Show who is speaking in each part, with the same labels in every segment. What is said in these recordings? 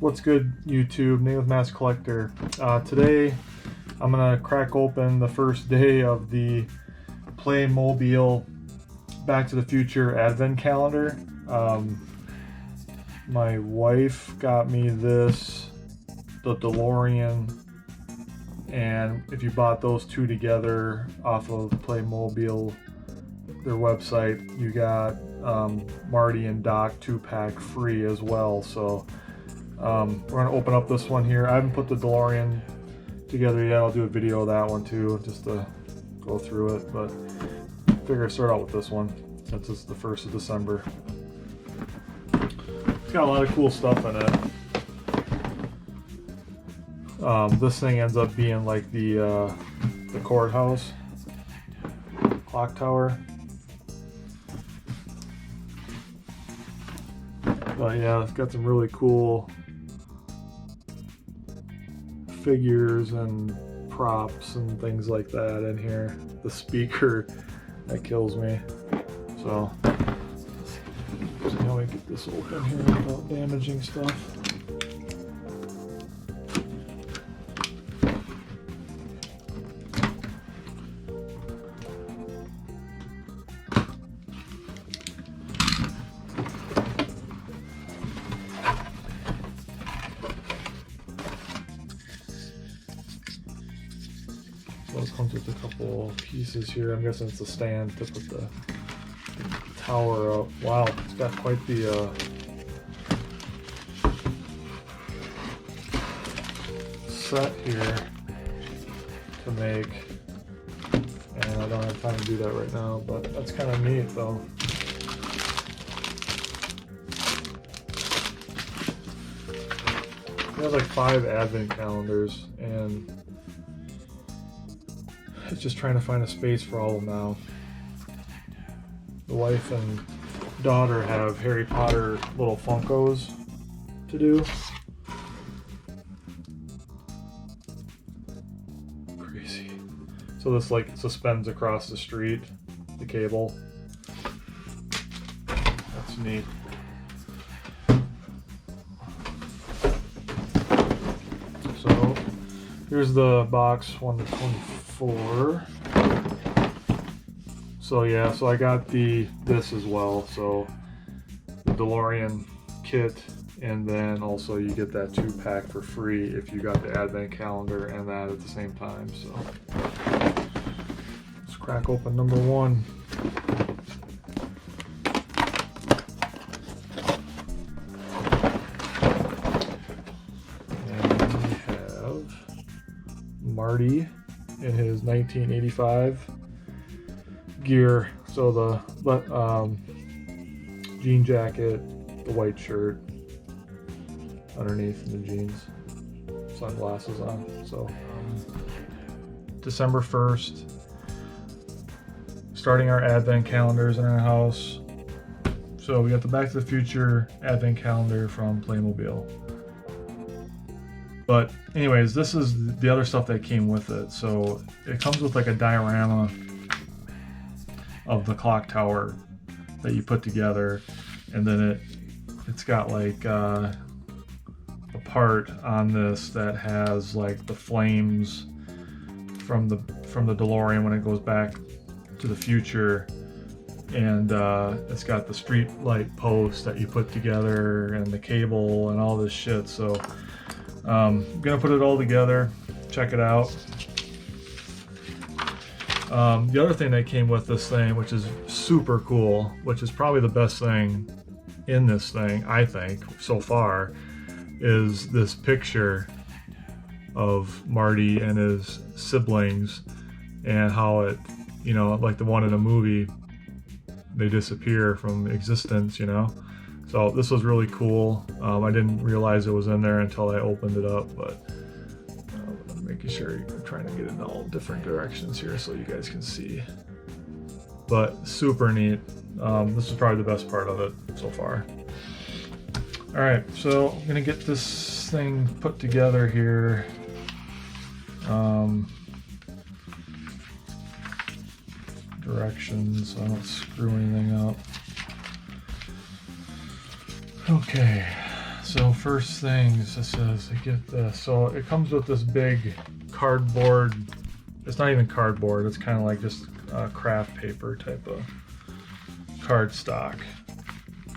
Speaker 1: What's good, YouTube? Name of Mass Collector. Today I'm gonna crack open the first day of the Playmobil Back to the Future Advent Calendar. My wife got me this, the DeLorean, and if you bought those two together off of Playmobil, their website, you got Marty and Doc 2-pack free as well. So we're gonna open up this one here. I haven't put the DeLorean together yet. I'll do a video of that one too, just to go through it, but I figure I'd start out with this one since it's the 1st of December. It's got a lot of cool stuff in it. This thing ends up being like the courthouse clock tower. But yeah, it's got some really cool figures and props and things like that in here. The speaker, that kills me. So, let's see how I get this open here without damaging stuff. So it comes with a couple pieces here. I'm guessing it's a stand to put the tower up. Wow, it's got quite the set here to make. And I don't have time to do that right now, but that's kind of neat though. We have like 5 advent calendars, and it's just trying to find a space for all of them now. The wife and daughter have Harry Potter little Funkos to do. Crazy. So this like suspends across the street, the cable. That's neat. So here's the box 1 to 24. So yeah, so I got this as well. So the DeLorean kit, and then also you get that 2-pack for free if you got the advent calendar and that at the same time. So let's crack open number 1. And we have Marty in his 1985 gear. So the jean jacket, the white shirt underneath, and the jeans, sunglasses on. So December 1st, starting our advent calendars in our house. So we got the Back to the Future advent calendar from Playmobil. But anyways, this is the other stuff that came with it. So it comes with like a diorama of the clock tower that you put together, and then it's got like a part on this that has like the flames from the DeLorean when it goes back to the future, and it's got the street light post that you put together and the cable and all this shit. So I'm gonna put it all together, check it out. The other thing that came with this thing, which is super cool, which is probably the best thing in this thing, I think, so far, is this picture of Marty and his siblings and how it, you know, like the one in the movie, they disappear from existence, you know? So this was really cool. I didn't realize it was in there until I opened it up, but I'm making sure you're trying to get in all different directions here so you guys can see. But super neat. This is probably the best part of it so far. All right, so I'm gonna get this thing put together here. Directions so I don't screw anything up. Okay, So first things, it says I get this. So it comes with this big cardboard. It's not even cardboard. It's kind of like just craft paper type of cardstock.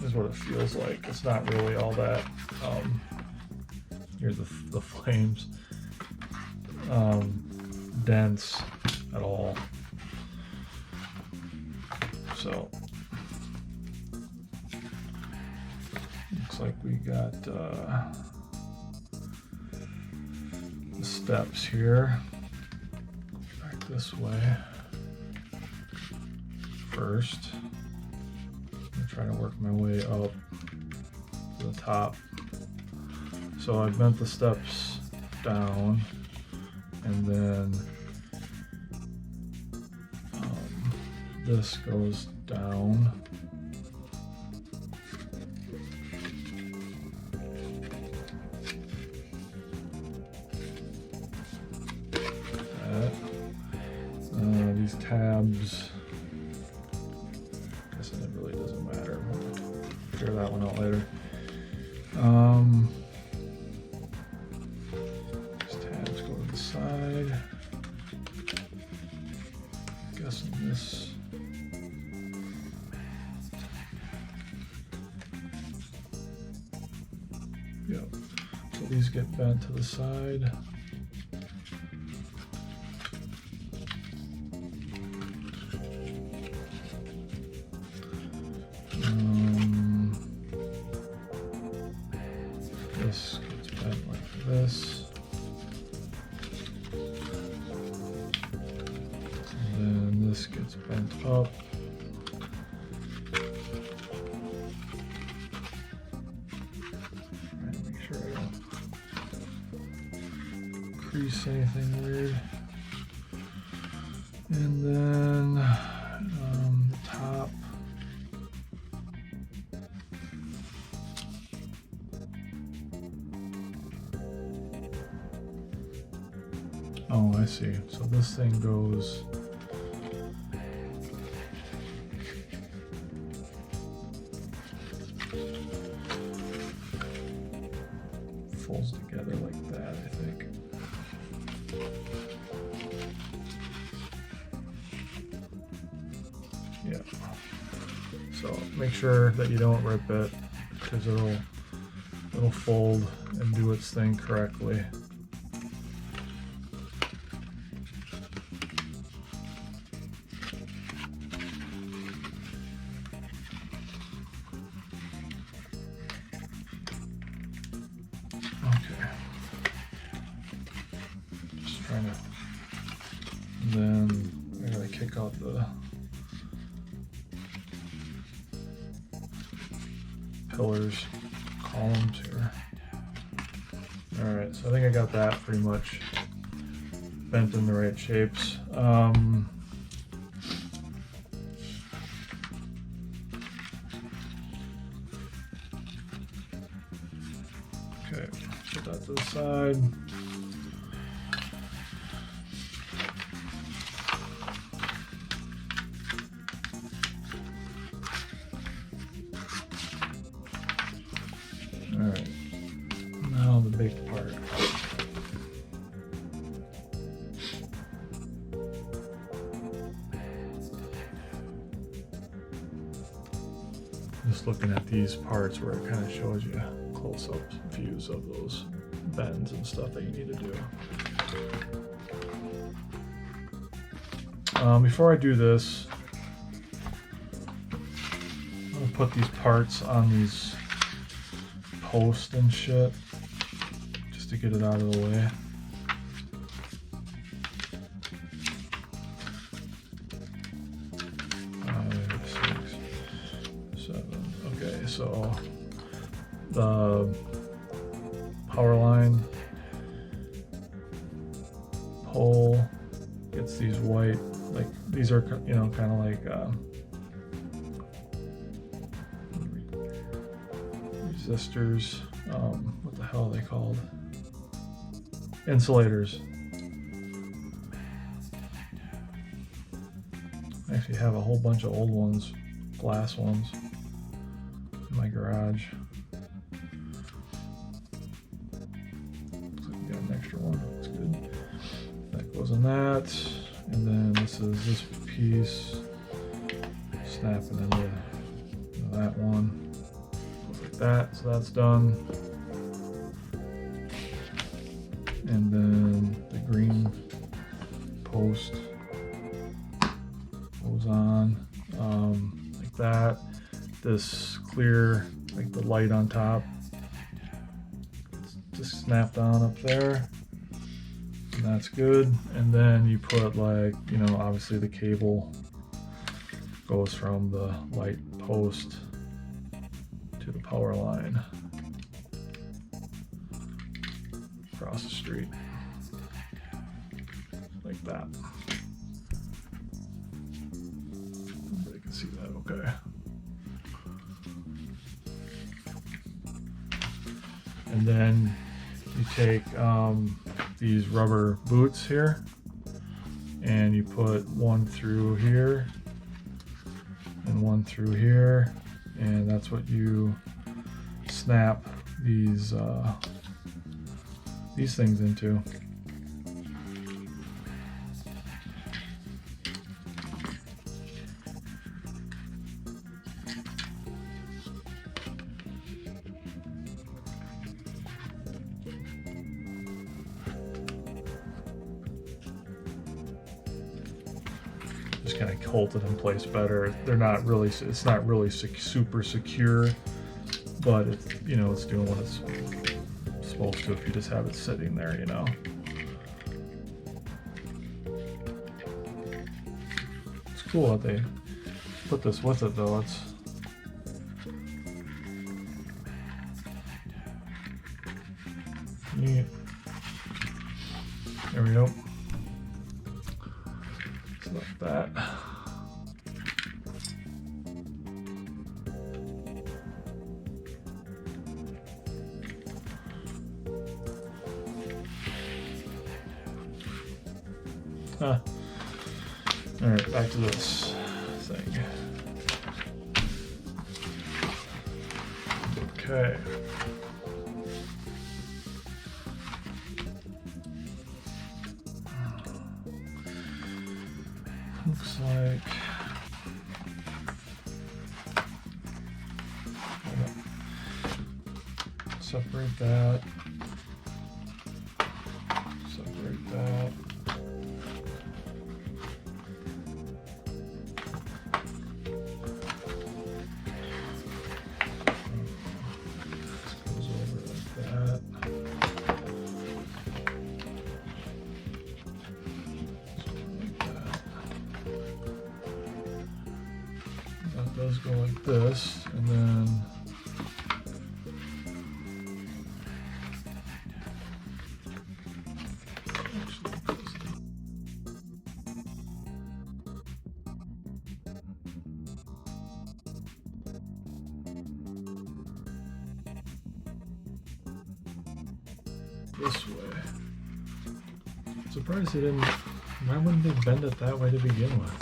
Speaker 1: Is what it feels like. It's not really all that. Here's the flames. Dense at all. So looks like we got the steps here. Back this way first. I'm trying to work my way up to the top. So I bent the steps down, and then this goes down. These tabs, I guess it really doesn't matter. We'll figure that one out later. These tabs go to the side. I'm guessing this. Yep. So these get bent to the side. This gets bent like this. And then this gets bent up. Trying to make sure I don't crease anything weird. And then the top. Oh, I see. So this thing goes folds together like that, I think. Yeah. So make sure that you don't rip it, because it'll fold and do its thing correctly. And then I gotta kick out the pillars, columns here. Alright, so I think I got that pretty much bent in the right shapes. Okay, put that to the side. Alright, now the big part. Just looking at these parts where it kind of shows you close-up views of those bends and stuff that you need to do. Before I do this, I'm going to put these parts on these posts and shit, just to get it out of the way. Okay, so the power line pole gets these white, like these are, you know, kind of like resistors. What the hell are they called? Insulators. I actually have a whole bunch of old ones, glass ones, in my garage. extra one. That's good. That goes in that. And then this is this piece. Snapping into that one. Goes like that. So that's done. And then the green post goes on like that. This clear, like the light on top, just snapped on up there, and that's good. And then you put, like, you know, obviously the cable goes from the light post to the power line across the street like that. Everybody can see that okay. And then you take these rubber boots here and you put one through here and one through here, and that's what you snap these things into. Just kind of hold it in place better. They're not really, it's not really super secure, but it's, you know, it's doing what it's supposed to if you just have it sitting there, you know. It's cool that they put this with it though. It's neat. There we go. Like that. All right, back to this thing. Okay. Looks like separate that, separate that. This goes over like that. That does go like this, and then this way. I'm surprised they didn't. Why wouldn't they bend it that way to begin with?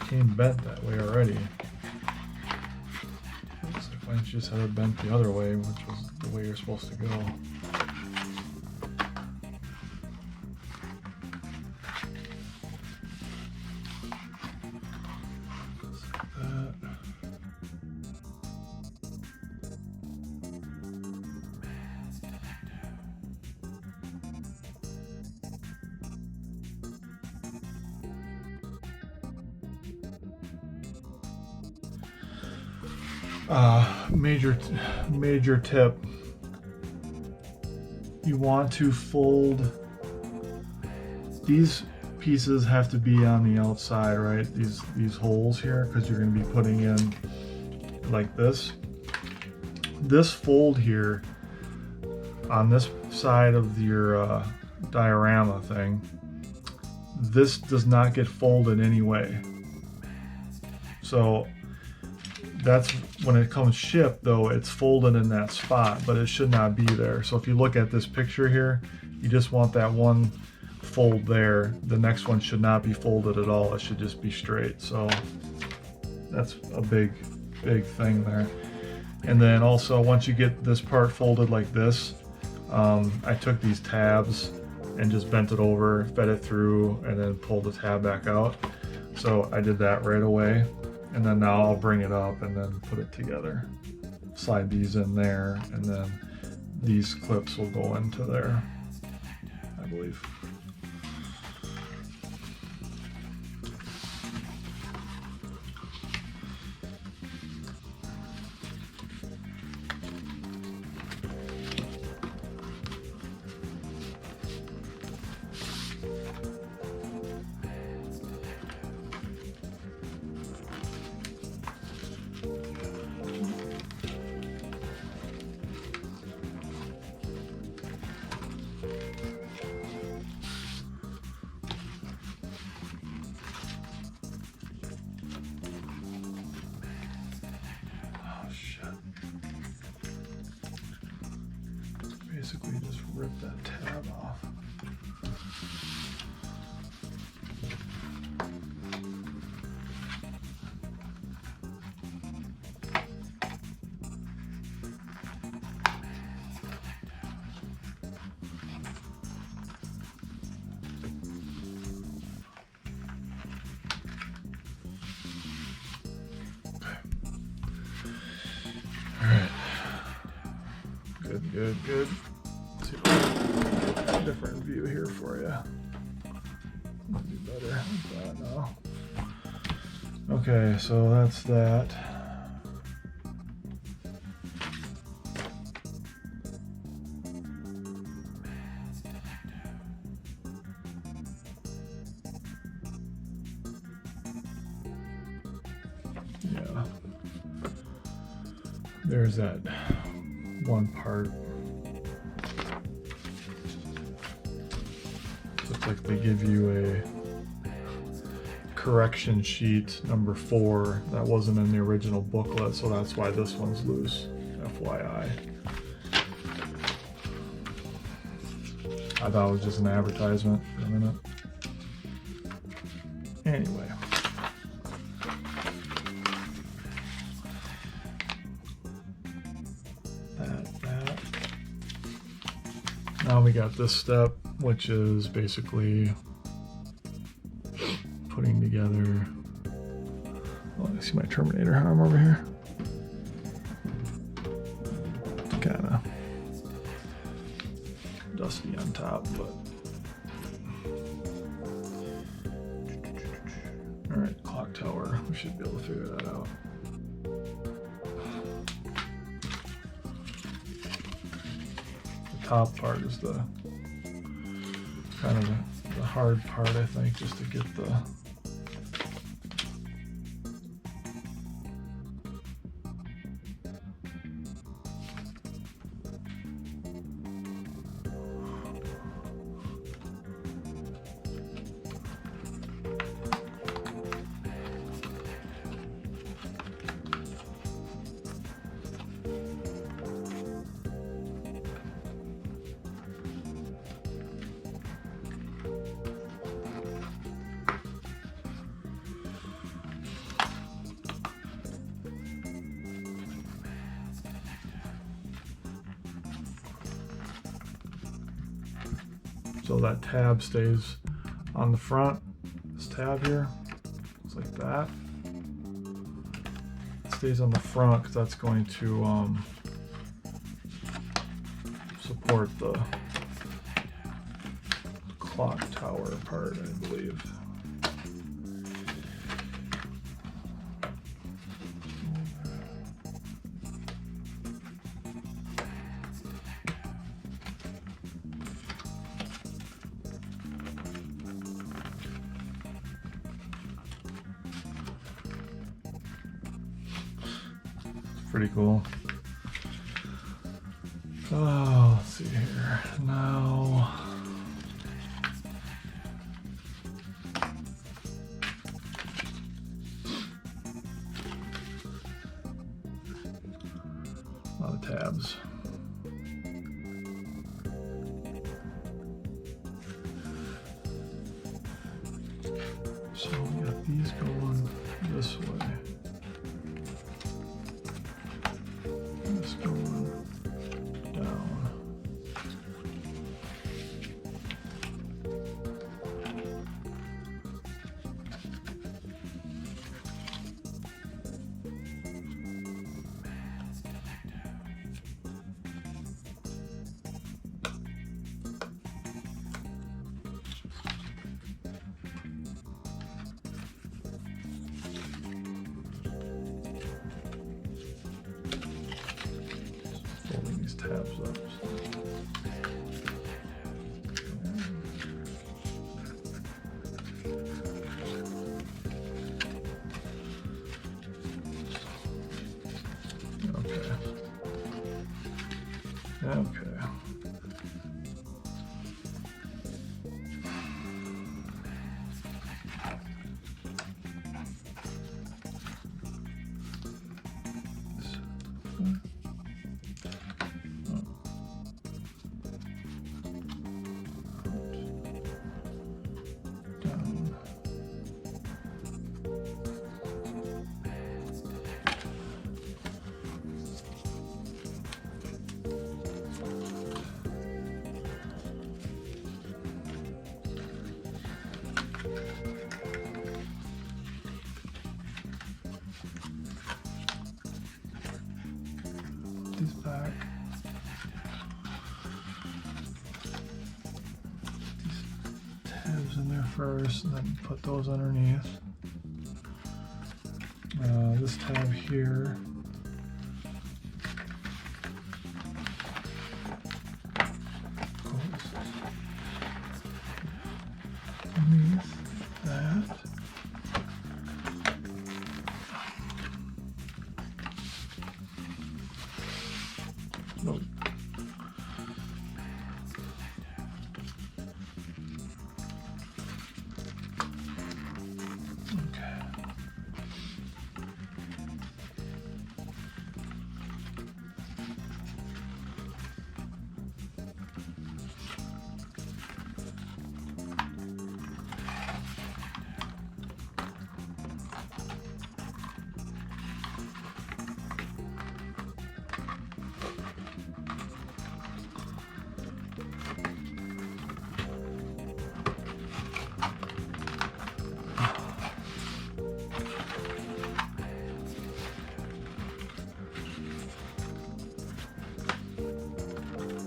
Speaker 1: Came bent that way already. Looks like why don't you just have it bent the other way, which was the way you're supposed to go. Major tip, you want to fold, these pieces have to be on the outside, right? These holes here, because you're going to be putting in like this. This fold here on this side of your diorama thing, this does not get folded anyway. So that's when it comes shipped though, it's folded in that spot, but it should not be there. So if you look at this picture here, you just want that one fold there. The next one should not be folded at all. It should just be straight. So that's a big big thing there. And then also once you get this part folded like this, I took these tabs and just bent it over, fed it through, and then pulled the tab back out. So I did that right away. And then now I'll bring it up and then put it together. Slide these in there, and then these clips will go into there, I believe. Basically just rip that tab off. All right. Good, good, good. Let's see if I can get a different view here for you. Might be better like that now. Okay, so that's that. Yeah. There's that one part. Looks like they give you a correction sheet number 4 that wasn't in the original booklet, so that's why this one's loose, FYI. I thought it was just an advertisement for a minute. Anyway. That. Now we got this step, which is basically putting together. Oh, I see my Terminator arm over here. Kind of dusty on top, but all right, clock tower. We should be able to figure that out. The top part is the kind of the hard part, I think, just to get the so that tab stays on the front. This tab here, it's like that. It stays on the front because that's going to support the clock tower part, I believe. Pretty cool. Oh, let's see here. Now, a lot of tabs. So we got these going this way. tabs up. Okay. Okay. These back. These tabs in there first, and then put those underneath. This tab here. Goes underneath that. Nope. Okay.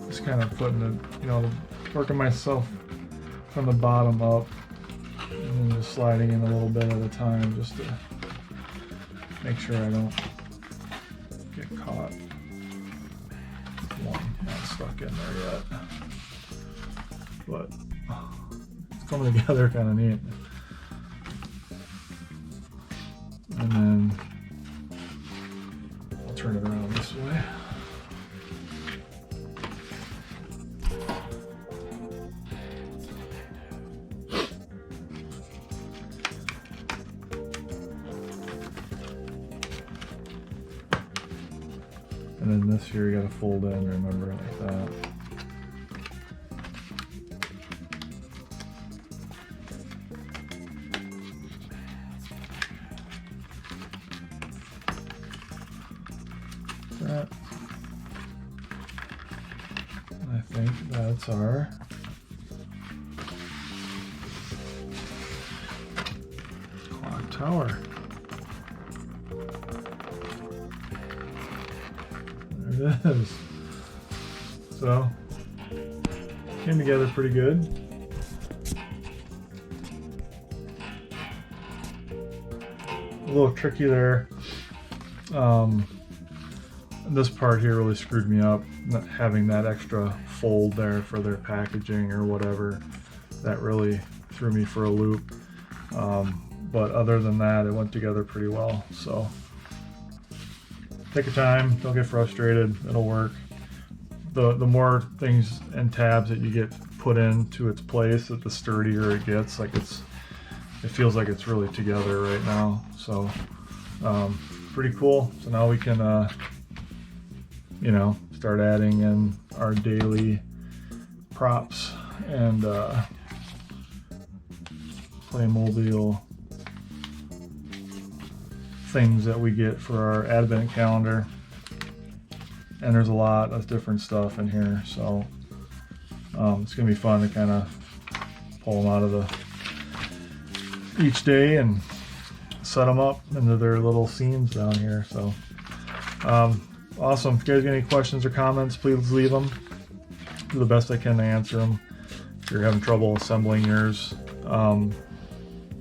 Speaker 1: Just kind of putting it, you know, working myself from the bottom up and then just sliding in a little bit at a time just to make sure I don't get caught. One not stuck in there yet, but it's coming together kind of neat. And then I'll turn it around this way. And then this here you gotta fold in, remember, like that. That. And I think that's our clock tower. There it is. So, came together pretty good. A little tricky there. This part here really screwed me up, not having that extra fold there for their packaging or whatever. That really threw me for a loop. But other than that, it went together pretty well. So take your time, don't get frustrated, it'll work. The more things and tabs that you get put into its place, the sturdier it gets. Like it feels like it's really together right now. So pretty cool. So now we can you know, start adding in our daily props and Playmobil things that we get for our advent calendar. And there's a lot of different stuff in here, so it's gonna be fun to kind of pull them out of each day and set them up into their little scenes down here. So awesome. If you guys got any questions or comments, please leave them. Do the best I can to answer them if you're having trouble assembling yours.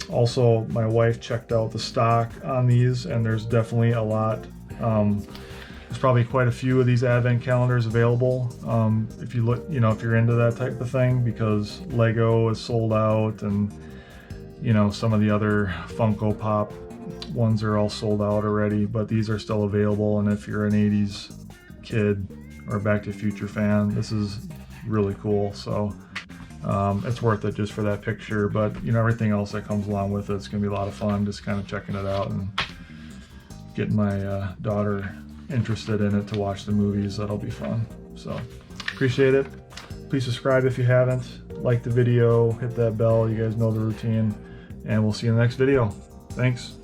Speaker 1: Also, my wife checked out the stock on these, and there's definitely a lot There's probably quite a few of these advent calendars available if you look, if you're into that type of thing, because Lego is sold out, and some of the other Funko Pop ones are all sold out already, but these are still available. And if you're an 80s kid or Back to the Future fan, this is really cool. So it's worth it just for that picture, but everything else that comes along with it's gonna be a lot of fun, just kind of checking it out and getting my daughter interested in it to watch the movies. That'll be fun. So appreciate it. Please subscribe if you haven't, like the video, hit that bell, you guys know the routine, and we'll see you in the next video. Thanks.